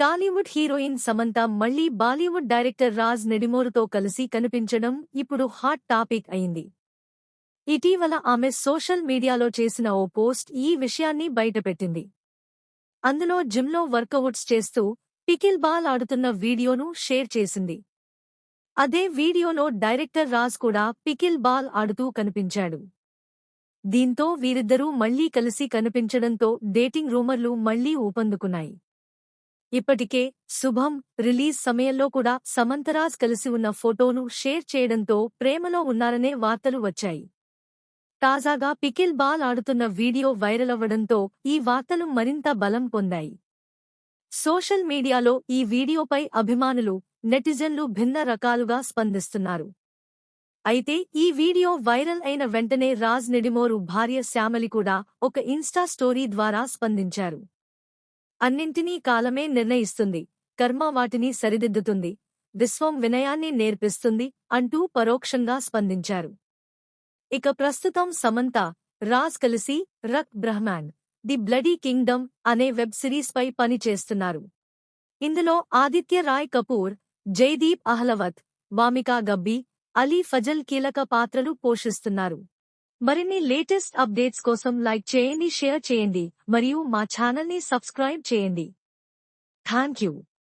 Tollywood heroine Samantha మళ్లీ Bollywood director Raj నెడిమోరుతో కలిసి కనిపించడం ఇప్పుడు హాట్ టాపిక్ అయింది. ఇటీవల ఆమె సోషల్ మీడియాలో చేసిన ఓ పోస్ట్ ఈ విషయాన్ని బయటపెట్టింది. అందులో జిమ్లో వర్కవుట్స్ చేస్తూ పికిల్ బాల్ ఆడుతున్న వీడియోను షేర్ చేసింది. అదే వీడియోలో డైరెక్టర్ రాజ్ కూడా పికిల్ బాల్ ఆడుతూ కనిపించాడు. దీంతో వీరిద్దరూ మళ్లీ కలిసి కనిపించడంతో డేటింగ్ రూమర్లు మళ్లీ ఊపందుకున్నాయి. ఇప్పటికే శుభం రిలీజ్ సమయంలో కూడా సమంతరాజ్ కలిసి ఉన్న ఫోటోను షేర్ చేయడంతో ప్రేమలో ఉన్నారనే వార్తలు వచ్చాయి. తాజాగా పికిల్ బాల్ ఆడుతున్న వీడియో వైరల్ అవ్వడంతో ఈ వార్తలు మరింత బలం పొందాయి. సోషల్ మీడియాలో ఈ వీడియోపై అభిమానులు, నెటిజన్లు భిన్న రకాలుగా స్పందిస్తున్నారు. అయితే ఈ వీడియో వైరల్ అయిన వెంటనే రాజ్ నెడిమోరు భార్య శ్యామలి కూడా ఒక ఇన్స్టా స్టోరీ ద్వారా స్పందించారు. అన్నింటినీ కాలమే నిర్ణయిస్తుంది, కర్మ వాటిని సరిదిద్దుతుంది, విశ్వం వినయాన్ని నేర్పిస్తుంది అంటూ పరోక్షంగా స్పందించారు. ఇక ప్రస్తుతం సమంత, రాజ్ కలిసి రక్ బ్రహ్మాండ్, ది బ్లడీ కింగ్డమ్ అనే వెబ్ సిరీస్పై పని చేస్తున్నారు. ఇందులో ఆదిత్య రాయ్ కపూర్, జైదీప్ అహ్లవత్, వామికా గబ్బీ, అలీ ఫజల్ కీలక పాత్రలు పోషిస్తున్నారు. మరిన్ని లేటెస్ట్ అప్డేట్స్ కోసం లైక్ చేయండి, షేర్ చేయండి మరియు మా ఛానల్ని సబ్స్క్రైబ్ చేయండి. థాంక్యూ.